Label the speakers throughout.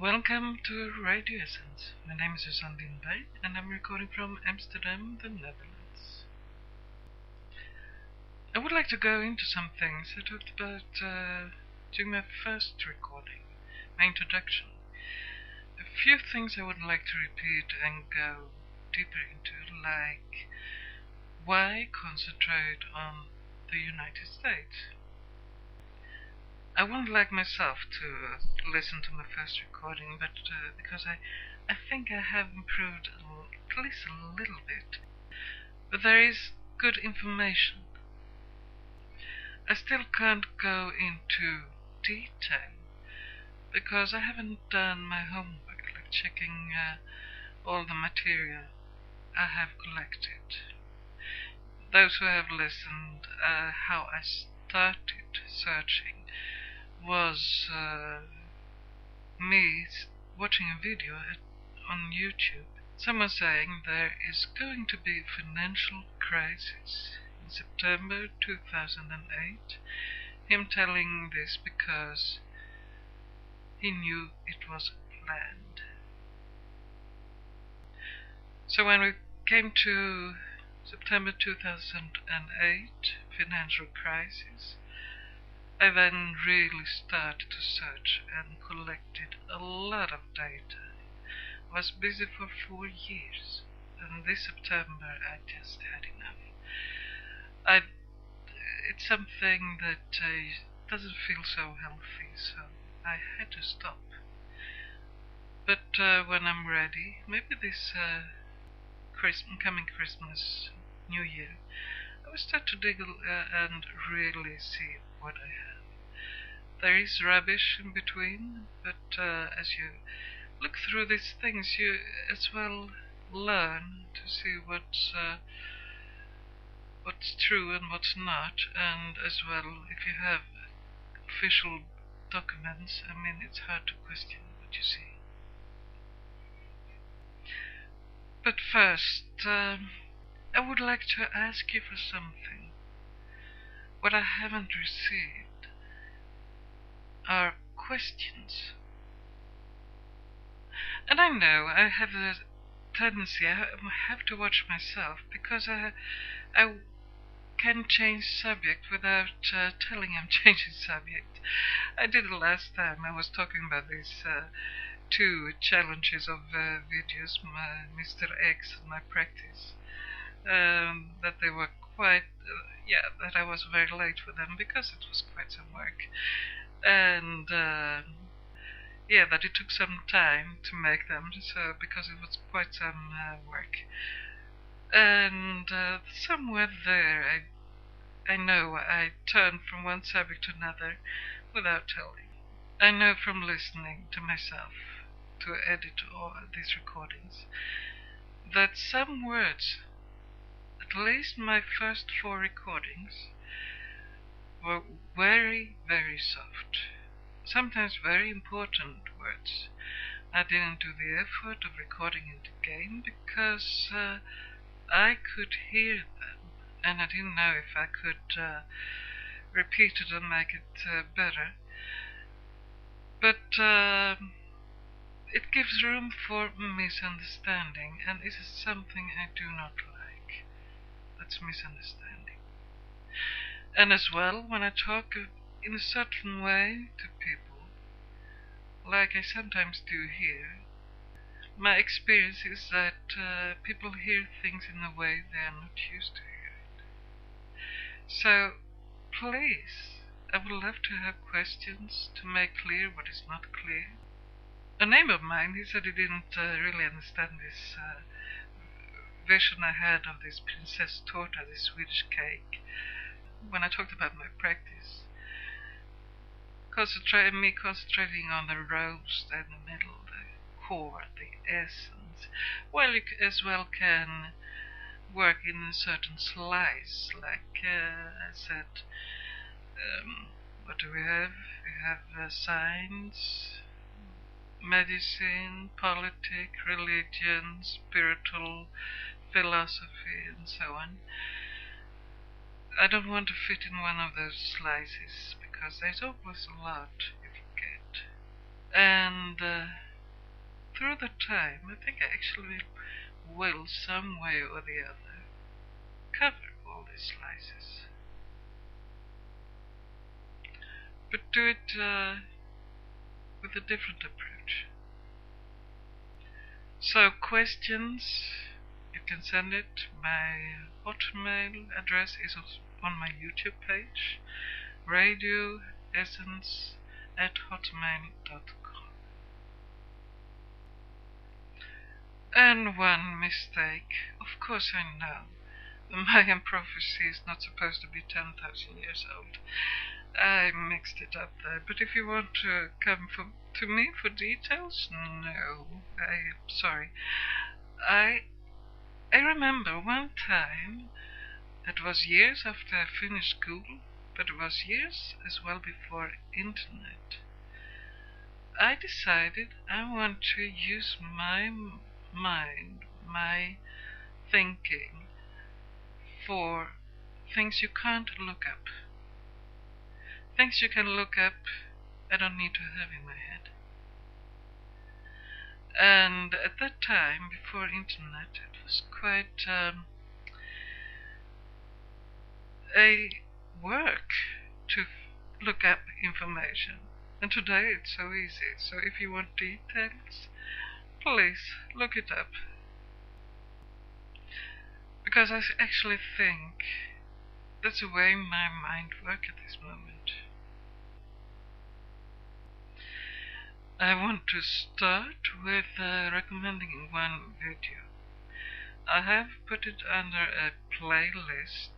Speaker 1: Welcome to Radio Essence. My name is Susan Lindberg and I'm recording from Amsterdam, the Netherlands. I would like to go into some things I talked about during my first recording, my introduction. A few things I would like to repeat and go deeper into, like why concentrate on the United States? I wouldn't like myself to listen to my first recording, but because I think I have improved at least a little bit. But there is good information. I still can't go into detail because I haven't done my homework, like checking all the material I have collected. Those who have listened, how I started searching was me watching a video on YouTube. Someone saying there is going to be a financial crisis in September 2008. Him telling this because he knew it was planned. So when we came to September 2008, financial crisis, I then really started to search and collected a lot of data. I was busy for 4 years, and this September I just had enough. It's something that doesn't feel so healthy, so I had to stop. But when I'm ready, maybe this coming Christmas, New Year, I will start to dig and really see what I have. There is rubbish in between, but as you look through these things, you as well learn to see what's true and what's not, and as well, if you have official documents, I mean, it's hard to question what you see. But first, I would like to ask you for something. What I haven't received are questions. And I know I have a tendency, I have to watch myself, because I can change subject without telling I'm changing subject. I did it last time. I was talking about these two challenges of videos, my Mr. X and my practice, that they were quite, that I was very late with them because it was quite some work. And that it took some time to make them, so because it was quite some work. And somewhere there, I know I turned from one subject to another without telling. I know from listening to myself to edit all these recordings that some words, at least my first 4 recordings, were very, very soft. Sometimes very important words. I didn't do the effort of recording it again because I could hear them, and I didn't know if I could repeat it and make it better. But it gives room for misunderstanding, and it is something I do not like. That's misunderstanding. And as well, when I talk in a certain way to people, like I sometimes do here, my experience is that people hear things in a way they are not used to hearing. So, please, I would love to have questions to make clear what is not clear. A neighbor of mine, he said he didn't really understand this vision I had of this princess torta, this Swedish cake, when I talked about my practice. Concentrating on the roast and the middle, the core, the essence. Well, you as well can work in a certain slice, like I said. What do we have? We have science, medicine, politics, religion, spiritual, philosophy, and so on. I don't want to fit in one of those slices because there's always a lot you forget. And through the time, I think I actually will, some way or the other, cover all these slices. But do it with a different approach. So questions, you can send it. My Hotmail address is on my YouTube page, radioessence@hotmail.com. And one mistake, of course I know, the Mayan prophecy is not supposed to be 10,000 years old. I mixed it up there, but if you want to come to me for details, no, I'm sorry. I remember one time, it was years after I finished school, but it was years as well before internet. I decided I want to use my mind, my thinking, for things you can't look up. Things you can look up, I don't need to have in my head. And at that time, before internet, it was quite a work to look up information. And today it's so easy. So if you want details, please look it up. Because I actually think that's the way my mind works at this moment. I want to start with recommending one video. I have put it under a playlist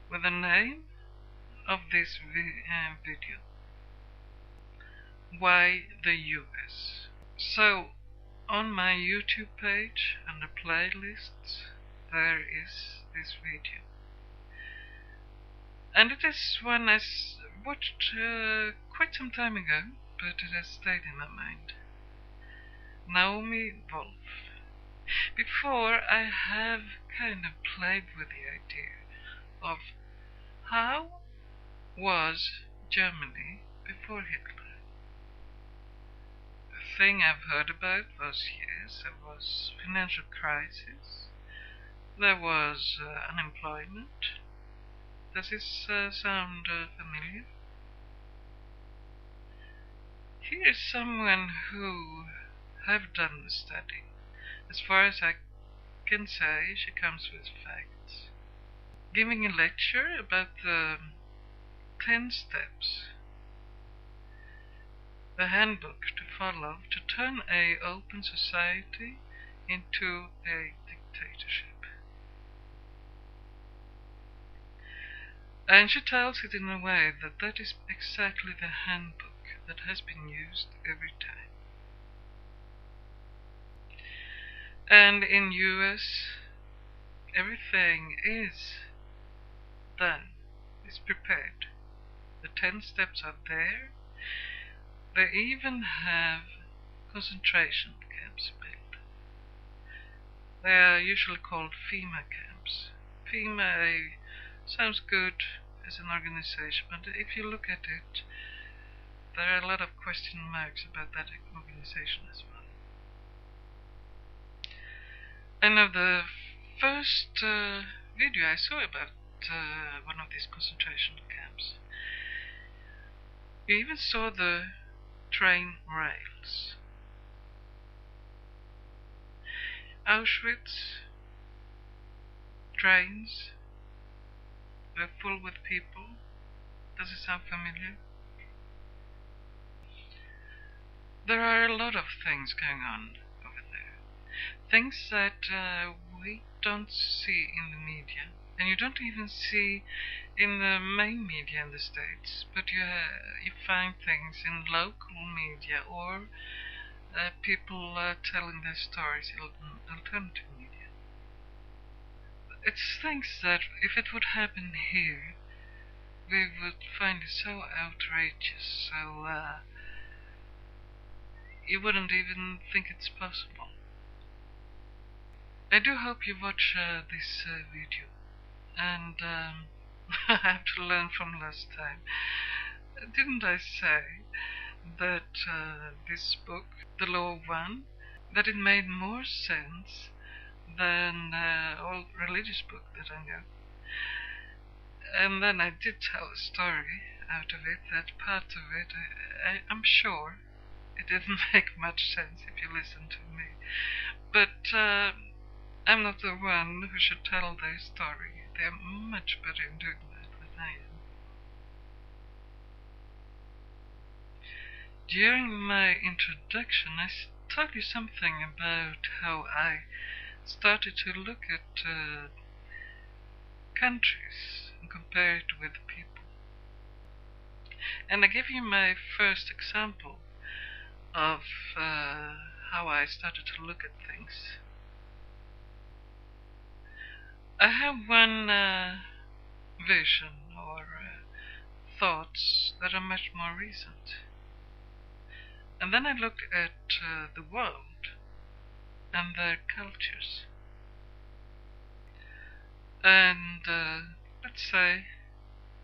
Speaker 1: with the name of this video. Why the US? So, on my YouTube page, under playlists, there is this video. And it is one I watched quite some time ago, but it has stayed in my mind. Naomi Wolf. Before, I have kind of played with the idea of how was Germany before Hitler. The thing I've heard about was, yes, there was financial crisis, there was unemployment. Does this sound familiar? Here is someone who have done the study. As far as I can say, she comes with facts. Giving a lecture about the 10 steps, the handbook to follow to turn a open society into a dictatorship. And she tells it in a way that that is exactly the handbook that has been used every time. And in US, everything is done, is prepared. The 10 steps are there. They even have concentration camps built. They are usually called FEMA camps. FEMA sounds good as an organization, but if you look at it, there are a lot of question marks about that organization as well. And of the first video I saw about one of these concentration camps, you even saw the train rails. Auschwitz trains were full with people. Does it sound familiar? There are a lot of things going on over there. Things that we don't see in the media. And you don't even see in the main media in the States. But you find things in local media or people telling their stories in alternative media. It's things that if it would happen here, we would find it so outrageous, so you wouldn't even think it's possible. I do hope you watch this video, and I have to learn from last time. Didn't I say that this book, The Law of One, that it made more sense than all religious books that I know. And then I did tell a story out of it, that part of it, I'm sure it didn't make much sense if you listen to me. But I'm not the one who should tell their story. They're much better in doing that than I am. During my introduction, I told you something about how I started to look at countries and compare it with people. And I gave you my first example of how I started to look at things. I have one vision or thoughts that are much more recent. And then I look at the world and their cultures. And let's say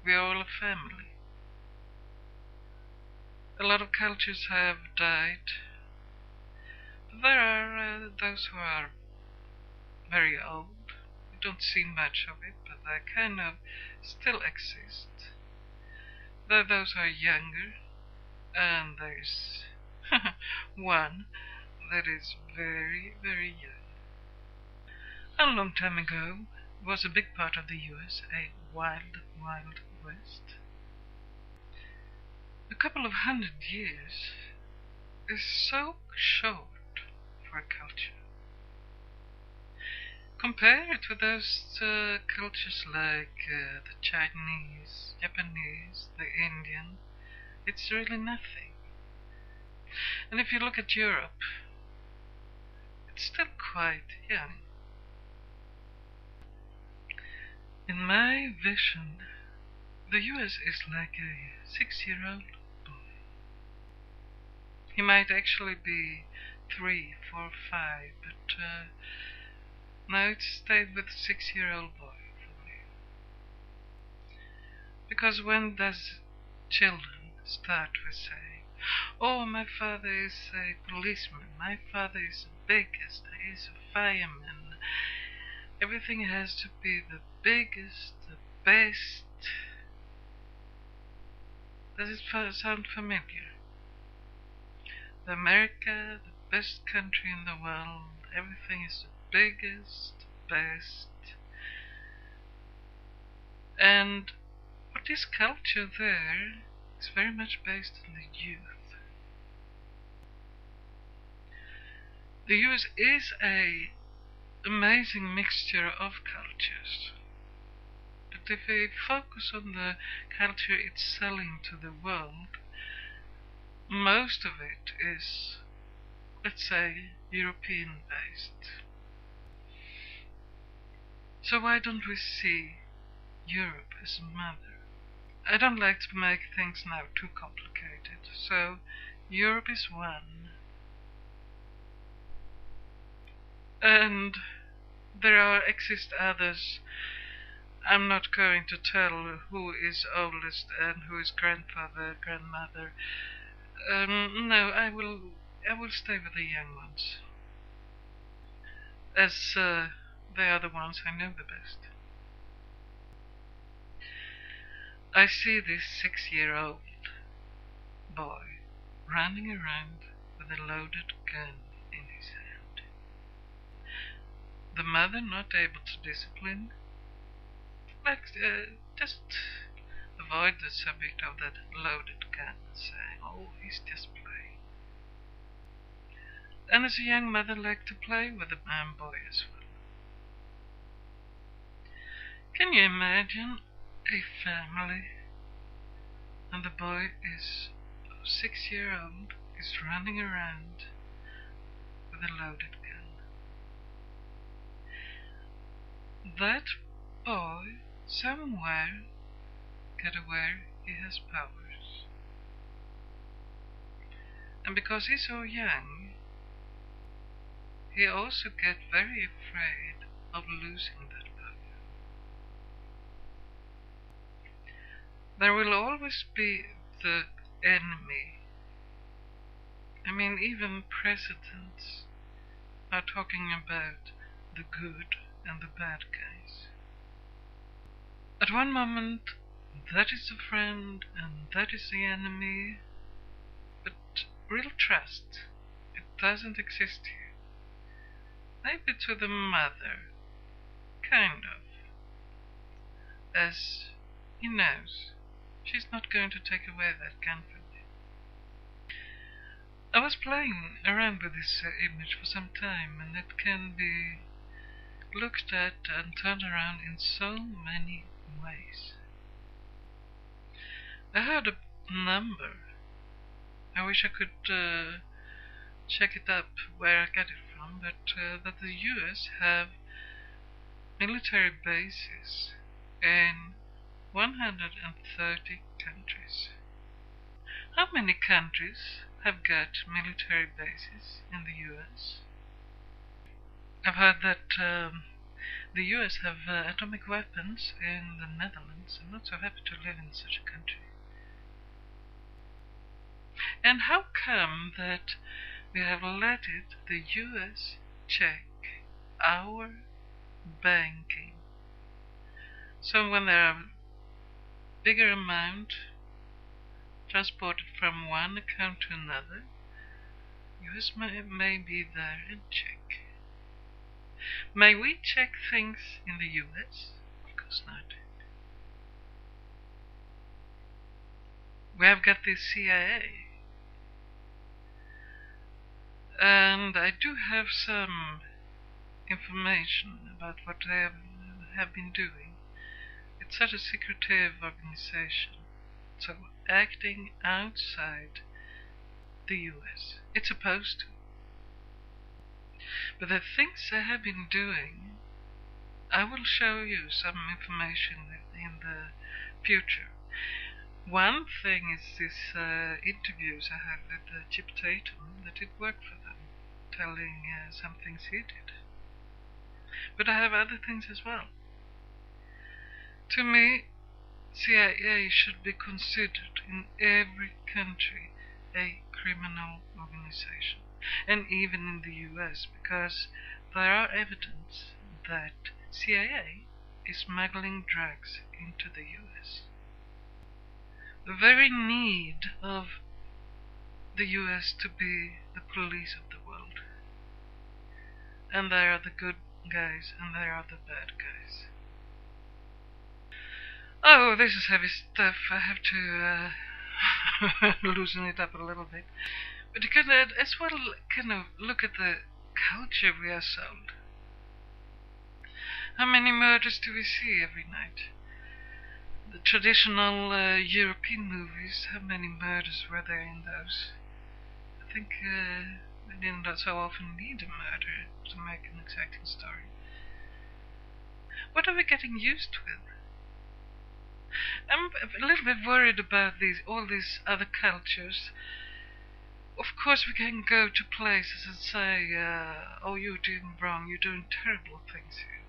Speaker 1: we are all a family. A lot of cultures have died. But there are those who are very old. We don't see much of it, but they kind of still exist. There are those who are younger, and there's one that is very, very young. A long time ago, it was a big part of the US, a wild, wild west. A couple of 100 years is so short for a culture. Compare it with those cultures like the Chinese, Japanese, the Indian. It's really nothing. And if you look at Europe, it's still quite young. In my vision, the US is like a 6-year-old boy. He might actually be 3, 4, 5, but no, it stayed with 6-year-old boy for me. Because when does children start with saying, "Oh, my father is a policeman, my father is the biggest, he is a fireman. Everything has to be the biggest, the best." Does it sound familiar? The America, the best country in the world, everything is the biggest, best. And what is culture there is very much based on the youth. The US is a amazing mixture of cultures. But if we focus on the culture it's selling to the world, most of it is, let's say, European based. So why don't we see Europe as a mother? I don't like to make things now too complicated, so Europe is one. And there exist others. I'm not going to tell who is oldest and who is grandfather, grandmother. No, I will stay with the young ones, as they are the ones I know the best. I see this 6-year-old boy running around with a loaded gun in his hand. The mother not able to discipline, like just avoid the subject of that loaded gun and say, "Oh, he's just playing." And as a young mother, like to play with the boy as well. Can you imagine a family and the boy is 6-year-old is running around with a loaded gun? That boy somewhere get aware he has powers. And because he's so young, he also get very afraid of losing that power. There will always be the enemy I mean, even presidents are talking about the good and the bad guys. At one moment, that is a friend and that is the enemy, but real trust, it doesn't exist here. Maybe to the mother, kind of, as he knows she's not going to take away that gun from me. I was playing around with this image for some time, and it can be looked at and turned around in so many ways. I heard a number. I wish I could check it up where I get it from, but that the US have military bases in 130 countries. How many countries have got military bases in the US? I've heard that the US have atomic weapons in the Netherlands. I'm not so happy to live in such a country. And how come that we have let the US check our banking? So when there are bigger amount transported from one account to another, US may be there and check. May we check things in the US? Of course not. We have got the CIA. And I do have some information about what they have been doing. It's such a secretive organization, so acting outside the US. It's supposed to. But the things they have been doing, I will show you some information in the future. One thing is this interviews I had with Chip Tatum, that it worked for them, telling some things he did. But I have other things as well. To me, CIA should be considered in every country a criminal organization, and even in the US, because there are evidence that CIA is smuggling drugs into the US. The very need of the US to be the police of the world. And there are the good guys and there are the bad guys. Oh, this is heavy stuff. I have to loosen it up a little bit. But you can as well kind of look at the culture we are sold. How many murders do we see every night? The traditional European movies, how many murders were there in those? I think they didn't so often need a murder to make an exciting story. What are we getting used with? I'm a little bit worried about all these other cultures. Of course we can go to places and say, oh, you're doing wrong, you're doing terrible things here.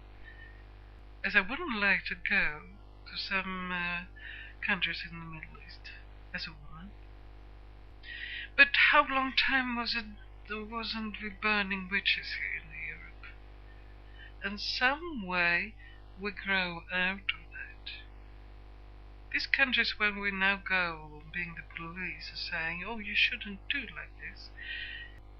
Speaker 1: As I wouldn't like to go to some countries in the Middle East as a woman. But how long time wasn't we burning witches here in Europe? And some way we grow out of that. These countries where we now go, being the police, are saying, oh, you shouldn't do like this,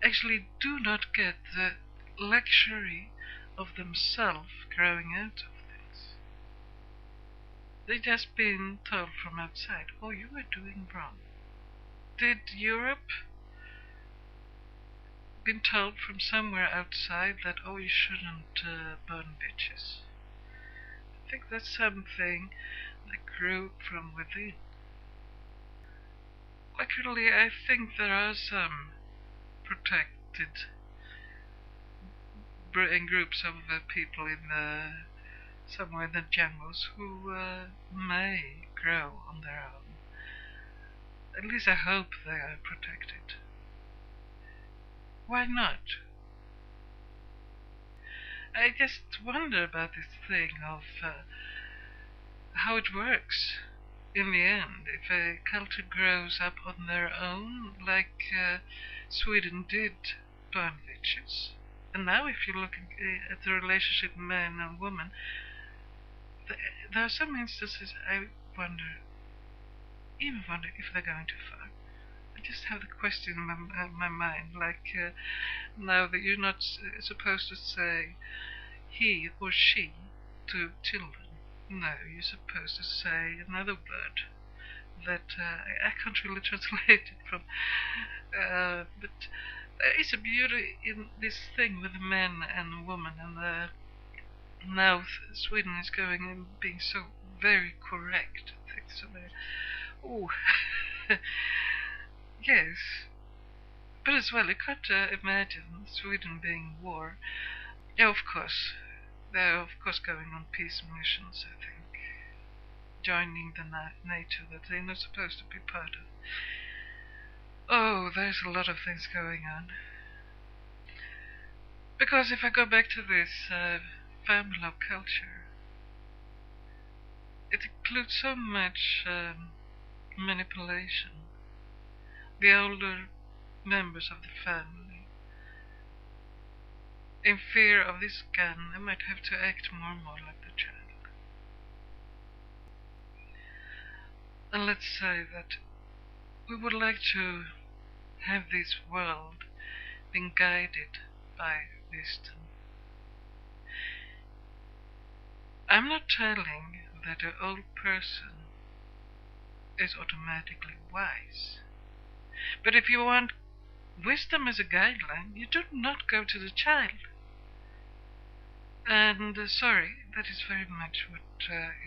Speaker 1: actually do not get the luxury of themselves growing out of things. They just been told from outside, oh, you are doing wrong. Did Europe been told from somewhere outside that, oh, you shouldn't burn bitches? I think that's something that grew from within. Luckily, I think there are some protected groups of people in somewhere in the jungles who may grow on their own. At least I hope they are protected. Why not? I just wonder about this thing of how it works. in the end, if a culture grows up on their own, like Sweden did burn witches, and now if you look at the relationship man and woman, there are some instances I wonder, even wonder if they're going too far. I just have the question in my mind, like now that you're not supposed to say he or she to children. No, you're supposed to say another word that I can't really translate it from. But there is a beauty in this thing with the man and the woman, and now Sweden is going and being so very correct. I think so. Oh, yes. But as well, you can't imagine Sweden being war. Yeah, of course. They're of course going on peace missions, I think. Joining the NATO that they're not supposed to be part of. Oh, there's a lot of things going on. Because if I go back to this family love culture, it includes so much manipulation. The older members of the family, in fear of this gun, they might have to act more and more like the child. And let's say that we would like to have this world being guided by wisdom. I'm not telling that an old person is automatically wise. But if you want wisdom as a guideline, you do not go to the child. And sorry, that is very much what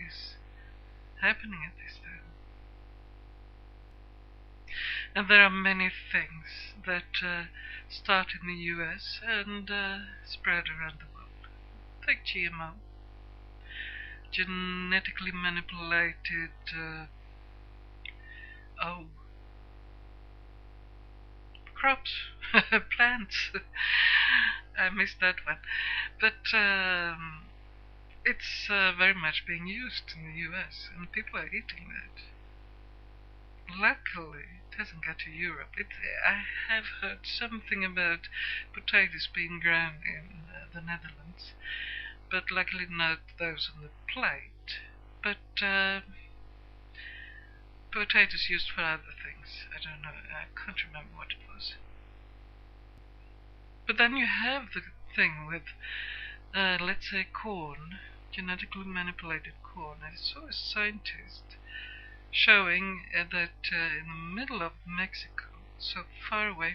Speaker 1: is happening at this time. And there are many things that start in the US and spread around the world. Take GMO, genetically manipulated, crops, plants. I missed that one. But it's very much being used in the US, and people are eating that. Luckily, it hasn't got to Europe. I have heard something about potatoes being grown in the Netherlands, but luckily not those on the plate. But potatoes used for other things. I don't know. I can't remember what it was. But then you have the thing with, let's say, corn, genetically manipulated corn. I saw a scientist showing that in the middle of Mexico, so far away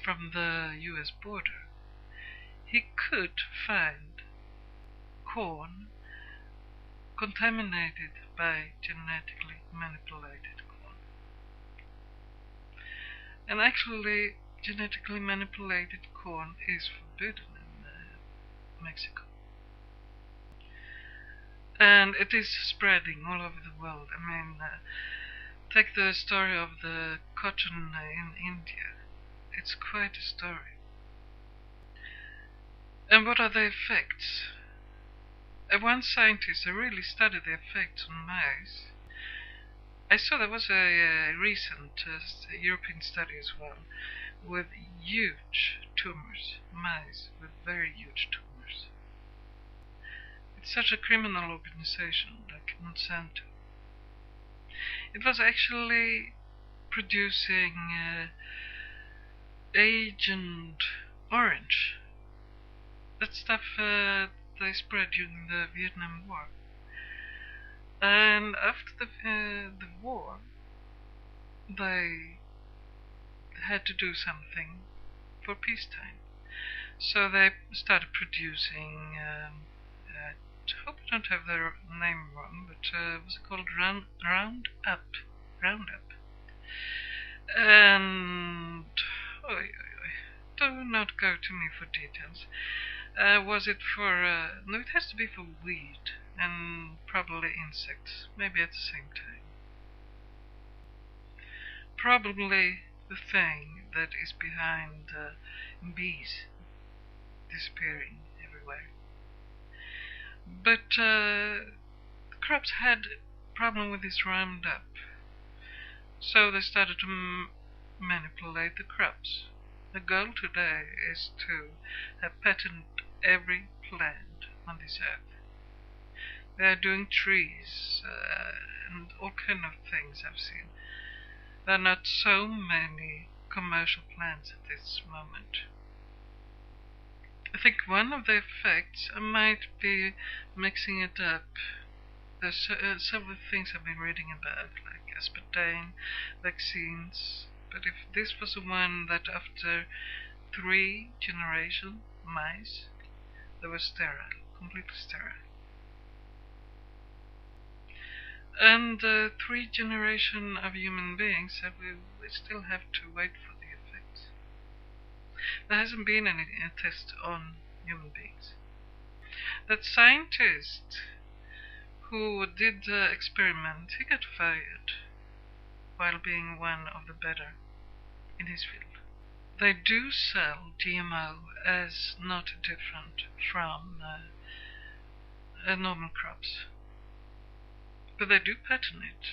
Speaker 1: from the U.S. border, he could find corn contaminated by genetically manipulated corn. And actually, genetically manipulated corn is forbidden in Mexico. And it is spreading all over the world. I mean, take the story of the cotton in India. It's quite a story. And what are the effects? One scientist really studied the effects on mice. I saw there was a recent European study as well, with huge tumors, mice with very huge tumors. It's such a criminal organization like Monsanto. It was actually producing Agent Orange. That stuff they spread during the Vietnam War. And after the war, they had to do something for peacetime. So they started producing, I hope I don't have their name wrong, but it was called Roundup. And, do not go to me for details. Was it for, no, it has to be for weed and probably insects, maybe at the same time. Probably the thing that is behind bees disappearing everywhere. But crops had problem with this Roundup. So they started to manipulate the crops. The goal today is to have patented every plant on this earth. They are doing trees and all kind of things I've seen. There are not so many commercial plants at this moment. I think one of the effects might be mixing it up. There's several things I've been reading about, like aspartame, vaccines. But if this was the one that after 3 generation mice, they were sterile, completely sterile. And 3 generation of human beings, we still have to wait for the effects. There hasn't been any test on human beings. That scientist who did the experiment, he got fired while being one of the better in his field. They do sell GMO as not different from normal crops, but they do patent it.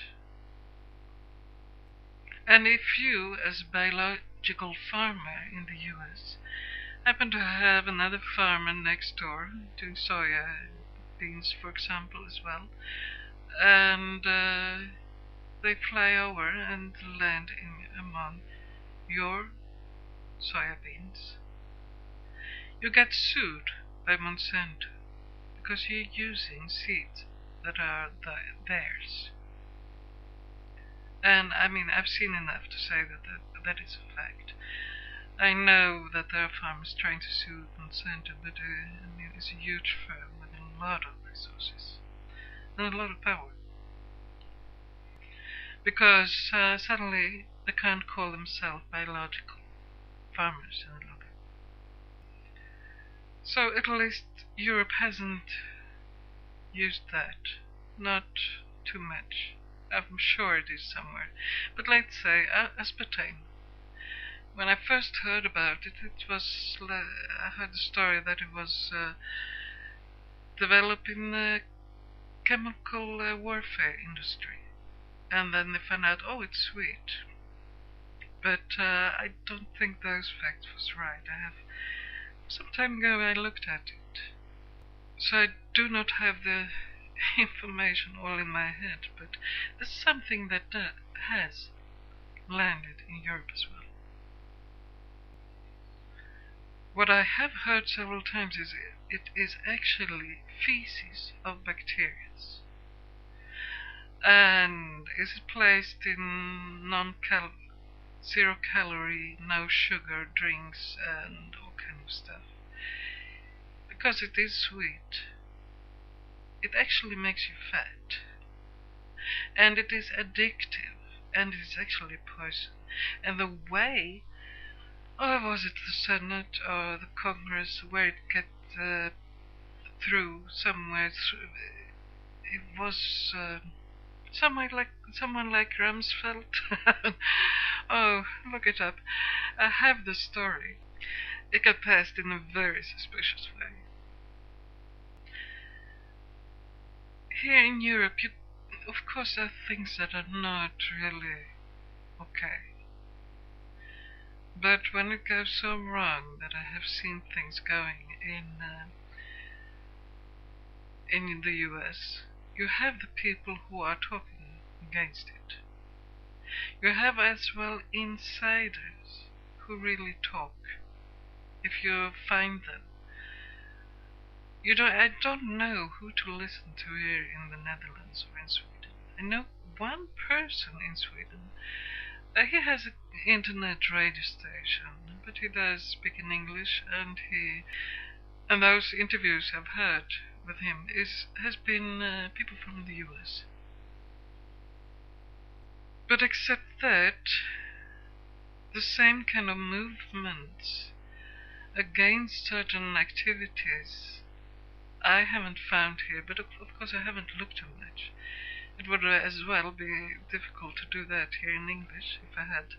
Speaker 1: And if you, as a biological farmer in the US, happen to have another farmer next door doing soya beans, for example, as well, and they fly over and land among your soybeans, you get sued by Monsanto because you're using seeds that are theirs. And I mean, I've seen enough to say that is a fact. I know that there are farmers trying to sue Monsanto, but I mean, it's a huge firm with a lot of resources and a lot of power. Because suddenly they can't call themselves biological farmers any longer. So at least Europe hasn't used that. Not too much. I'm sure it is somewhere. But let's say aspartame. When I first heard about it, I heard the story that it was developed in the chemical warfare industry. And then they found out, oh, it's sweet. But I don't think those facts was right. Some time ago I looked at it. So I do not have the information all in my head, but there's something that has landed in Europe as well. What I have heard several times is it is actually feces of bacteria. And is it placed in zero calorie, no sugar drinks and all kind of stuff. Because it is sweet, it actually makes you fat. And it is addictive, and it is actually poison. And the way, or was it the Senate or the Congress, where it got through somewhere, it was someone like Rumsfeld. Oh, look it up. I have the story. It got passed in a very suspicious way. Here in Europe, of course, there are things that are not really okay. But when it goes so wrong that I have seen things going in the US, you have the people who are talking against it. You have as well insiders who really talk, if you find them. I don't know who to listen to here in the Netherlands or in Sweden. I know one person in Sweden. He has an internet radio station, but he does speak in English, and those interviews I've heard with him has been people from the US. But except that, the same kind of movements against certain activities I haven't found here, but of course I haven't looked too much. It would as well be difficult to do that here in English if I had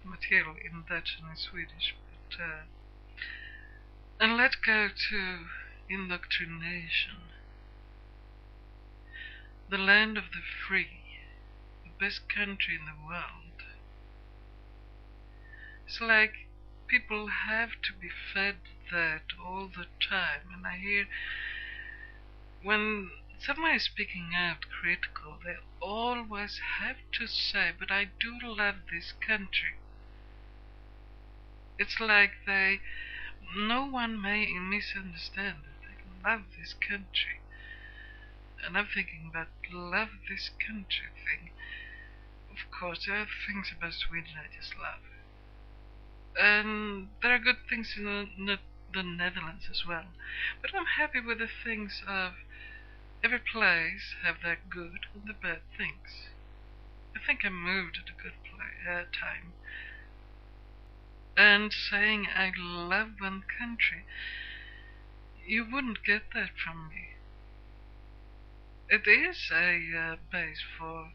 Speaker 1: material in Dutch and in Swedish. But and let's go to indoctrination. the land of the free, the best country in the world. It's like people have to be fed that all the time, and I hear when someone is speaking out critical, they always have to say, but I do love this country. It's like no one may misunderstand it. They love this country. And I'm thinking about love this country thing. Of course, there are things about Sweden I just love. And there are good things in the Netherlands as well. But I'm happy with the things of every place have their good and the bad things. I think I moved at a good time. And saying I love one country, you wouldn't get that from me. It is a base for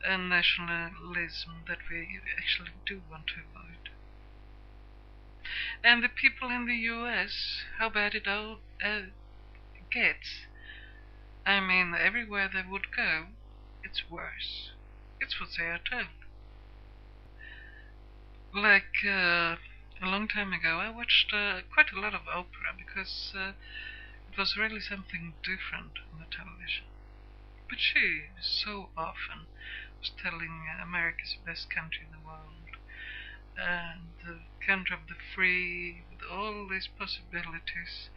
Speaker 1: a nationalism that we actually do want to avoid. And the people in the US, how bad it all gets. I mean, everywhere they would go, it's worse. It's what they are told. Like a long time ago, I watched quite a lot of opera because it was really something different on the television. But she so often was telling America's the best country in the world, and the country of the free, with all these possibilities.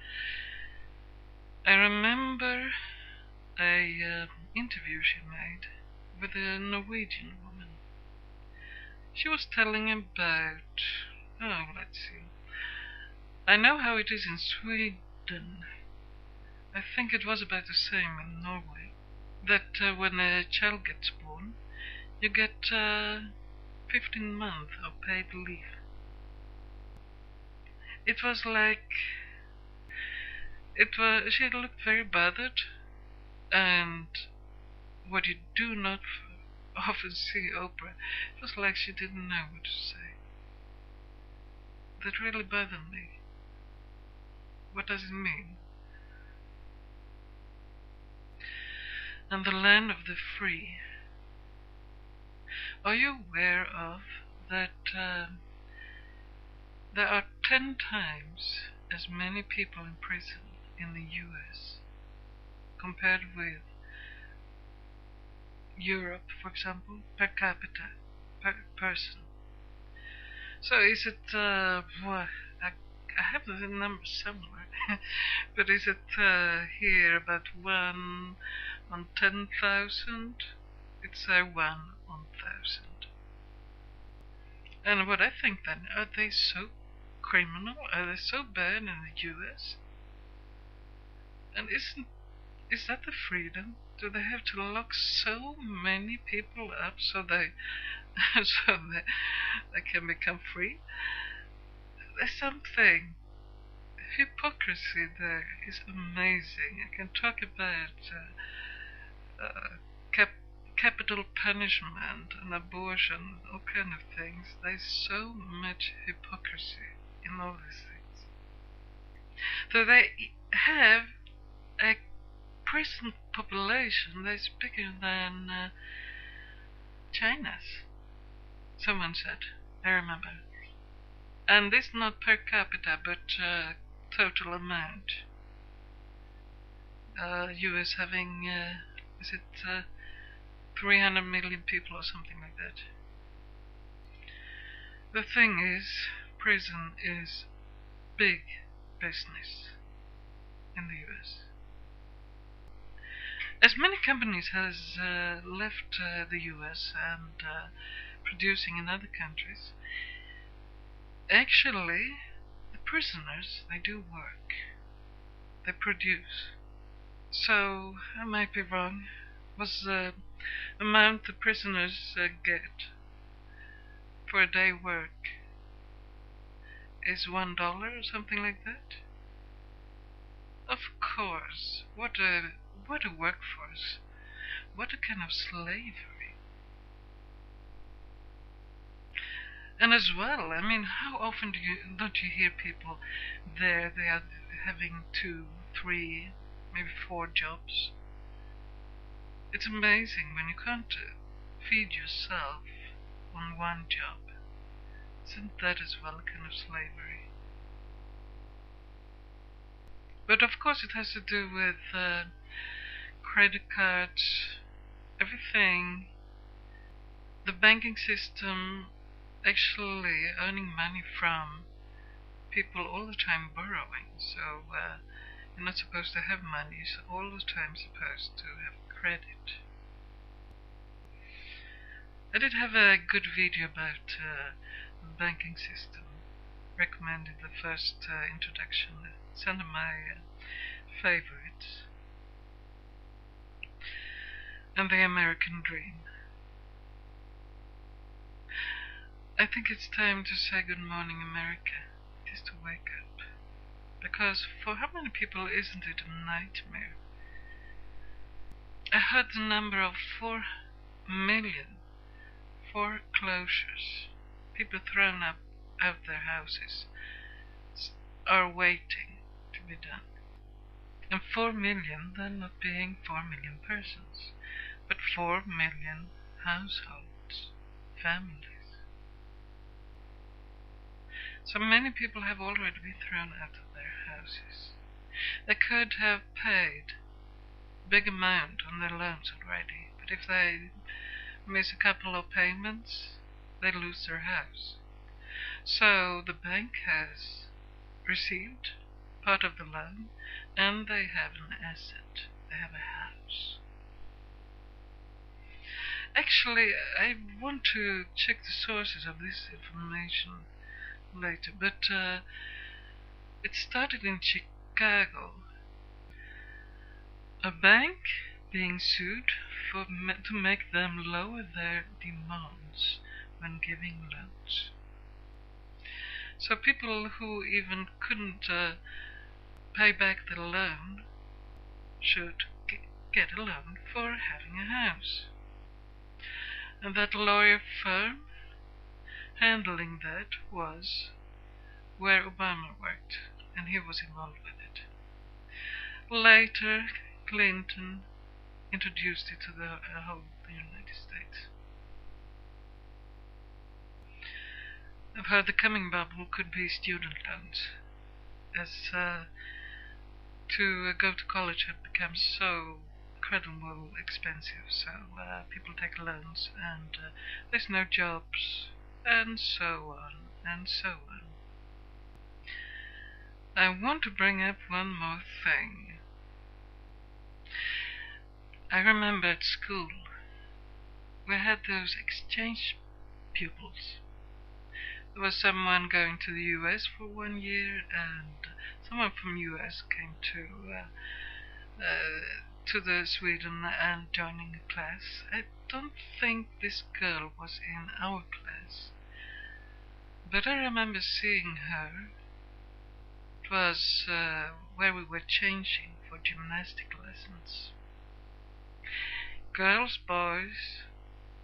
Speaker 1: I remember a interview she made with a Norwegian woman. She was telling about, oh, let's see. I know how it is in Sweden. I think it was about the same in Norway. That when a child gets born, you get 15 months of paid leave. It was like, she looked very bothered, and what you do not often see opera, it was like she didn't know what to say. That really bothered me. What does it mean? And the land of the free. Are you aware of that there are 10 times as many people in prison in the US compared with Europe, for example, per capita, per person? So is it, I have the number somewhere, but is it here about 1 on 10,000? It's 1 on 1,000. And what I think then, are they so criminal? Are they so bad in the US? And is that the freedom? Do they have to lock so many people up so they they can become free? There's something. Hypocrisy there is amazing. I can talk about capital punishment and abortion, all kind of things. There's so much hypocrisy in all these things. So they have a prison population that's bigger than China's. Someone said. I remember. And this not per capita, but total amount. US having, is it 300 million people or something like that. The thing is, prison is big business in the US. As many companies has left the US and producing in other countries, actually the prisoners, they do work. They produce. So, I might be wrong. Was the amount the prisoners get for a day work is $1 or something like that? Of course. What a workforce. What a kind of slavery. And as well, I mean, how often don't you hear people there, they are having 2, 3, maybe 4 jobs? It's amazing when you can't feed yourself on one job. Isn't that as well a kind of slavery? But of course it has to do with credit cards, everything. The banking system actually earning money from people all the time borrowing. So you're not supposed to have money, you're all the time supposed to have credit. I did have a good video about the banking system, recommended the first introduction. It's one of my favorites. And the American Dream. I think it's time to say good morning, America. It is to wake up. Because for how many people isn't it a nightmare? I heard the number of 4 million foreclosures, people thrown up out their houses, are waiting to be done. And 4 million, they're not being 4 million persons, but 4 million households, families. So many people have already been thrown out of their houses. They could have paid big amount on their loans already, but if they miss a couple of payments, they lose their house. So the bank has received part of the loan, and they have an asset. They have a house. Actually, I want to check the sources of this information later, but it started in Chicago. A bank being sued to make them lower their demands when giving loans. So people who even couldn't pay back the loan should get a loan for having a house. And that lawyer firm handling that was where Obama worked, and he was involved with it. Later, Clinton introduced it to the whole United States. I've heard the coming bubble could be student loans, as to go to college had become so incredibly expensive, so people take loans, and there's no jobs, and so on, and so on. I want to bring up one more thing. I remember at school, we had those exchange pupils. There was someone going to the US for 1 year, and someone from US came to the Sweden and joining a class. I don't think this girl was in our class, but I remember seeing her. It was where we were changing for gymnastic lessons. Girls, boys,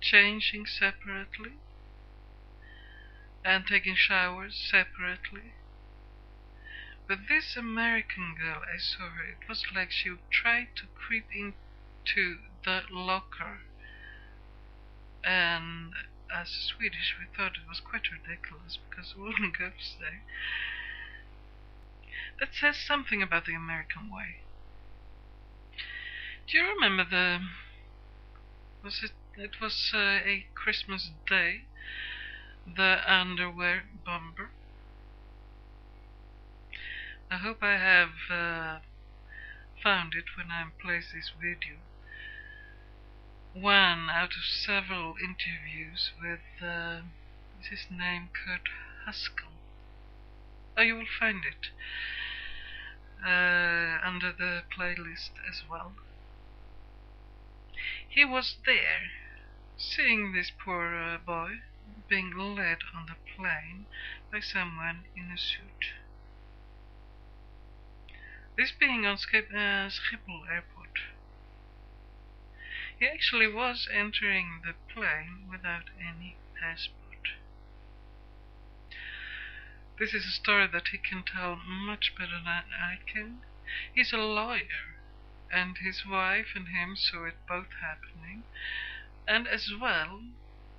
Speaker 1: changing separately and taking showers separately. But this American girl, I saw her, it was like she tried to creep into the locker, and as Swedish we thought it was quite ridiculous because there were girls there. That says something about the American way. Do you remember it was a Christmas day, the underwear bomber? I hope I have found it when I place this video. One out of several interviews with, is his name Kurt Haskell? Oh, you will find it under the playlist as well. He was there, seeing this poor boy being led on the plane by someone in a suit. This being on Schiphol Airport. He actually was entering the plane without any passport. This is a story that he can tell much better than I can. He's a lawyer, and his wife and him saw it both happening. And as well,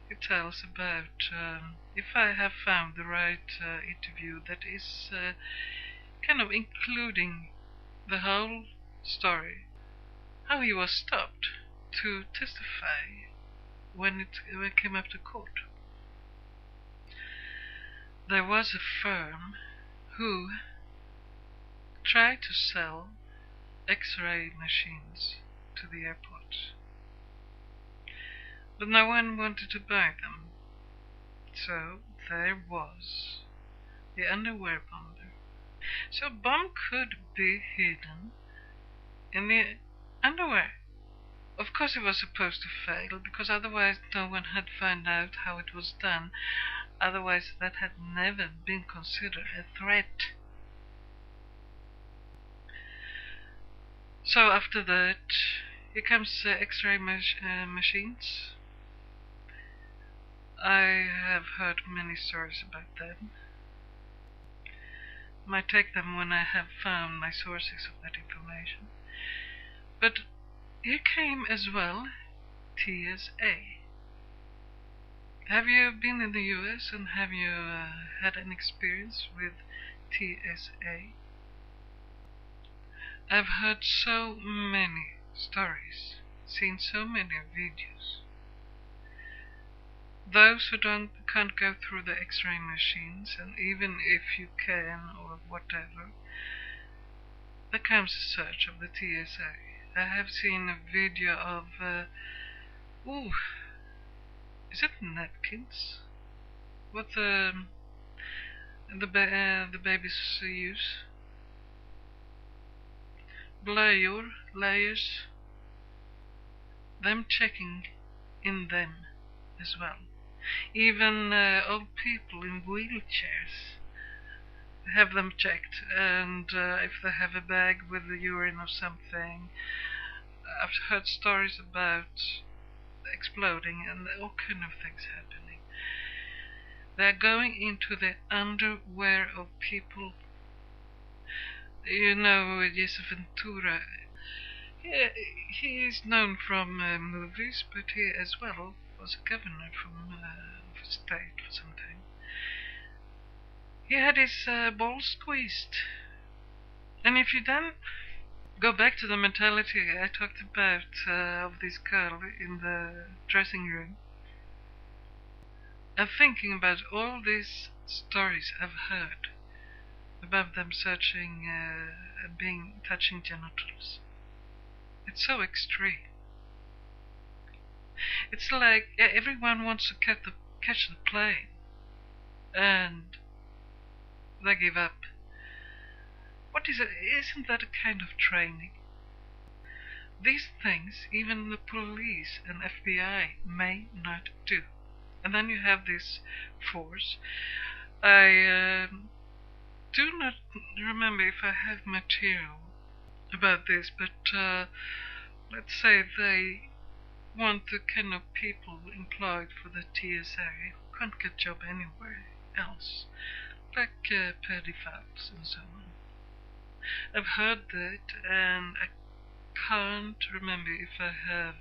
Speaker 1: it tells about if I have found the right interview that is kind of including the whole story, how he was stopped to testify when it came up to court. There was a firm who tried to sell X-ray machines to the airport, but no one wanted to buy them. So there was the underwear bomber. So a bomb could be hidden in the underwear. Of course it was supposed to fail, because otherwise no one had found out how it was done. Otherwise that had never been considered a threat. So after that, here comes X-ray machines. I have heard many stories about them. Might take them when I have found my sources of that information. But here came as well TSA. Have you been in the US and have you had an experience with TSA? I've heard so many stories, seen so many videos. Those who can't go through the X-ray machines, and even if you can or whatever, there comes a search of the TSA. I have seen a video of is it napkins? What the babies use? Layers. Them checking in them as well. Even old people in wheelchairs have them checked, and if they have a bag with the urine or something. I've heard stories about exploding and all kind of things happening. They're going into the underwear of people. You know, Jesse Ventura. He is known from movies, but he as well was a governor from a state for some time. He had his balls squeezed. And if you then go back to the mentality I talked about of this girl in the dressing room, I'm thinking about all these stories I've heard about them searching, touching genitals. It's so extreme. It's like everyone wants to catch the plane, and they give up. What is it? Isn't that a kind of training? These things even the police and FBI may not do. And then you have this force. I do not remember if I have material about this, but let's say they want the kind of people employed for the TSA who can't get job anywhere else, like per default and so on. I've heard that, and I can't remember if I have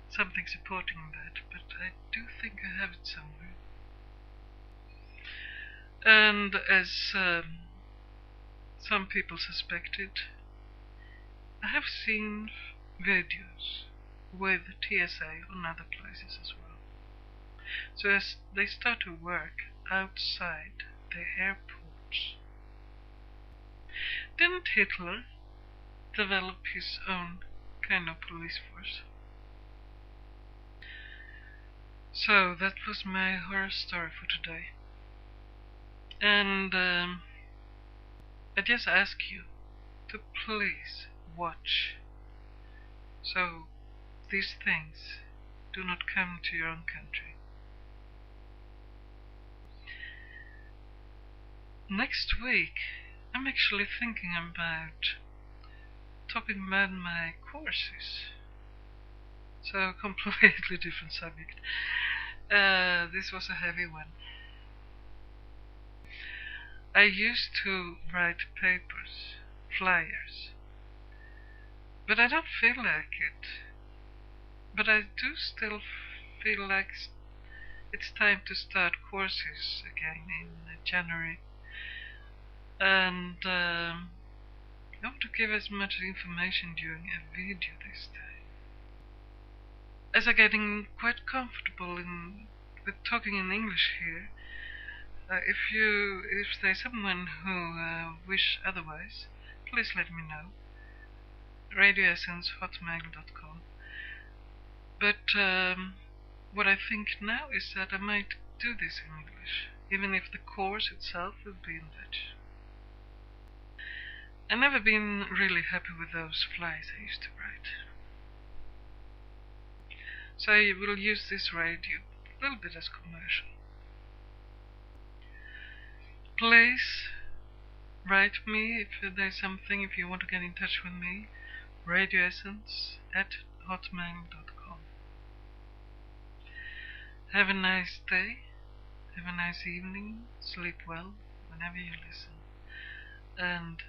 Speaker 1: something supporting that, but I do think I have it somewhere. And as some people suspected, I have seen videos with TSA on other places as well. So as they start to work outside the airports. Didn't Hitler develop his own kind of police force? So that was my horror story for today. And I just ask you to please watch, so these things do not come to your own country. Next week, I'm actually thinking about talking about my courses. So, a completely different subject. This was a heavy one. I used to write papers, flyers, But I don't feel like it. But I do still feel like it's time to start courses again in January. And I want to give as much information during a video this time. As I'm getting quite comfortable with talking in English here, if there's someone who wish otherwise, please let me know. radioessence@hotmail.com. But what I think now is that I might do this in English, even if the course itself will be in Dutch. I've never been really happy with those flies I used to write. So I will use this radio a little bit as commercial. Please write me if there's something, if you want to get in touch with me. radioessence@hotmail.com. Have a nice day, have a nice evening, sleep well whenever you listen, and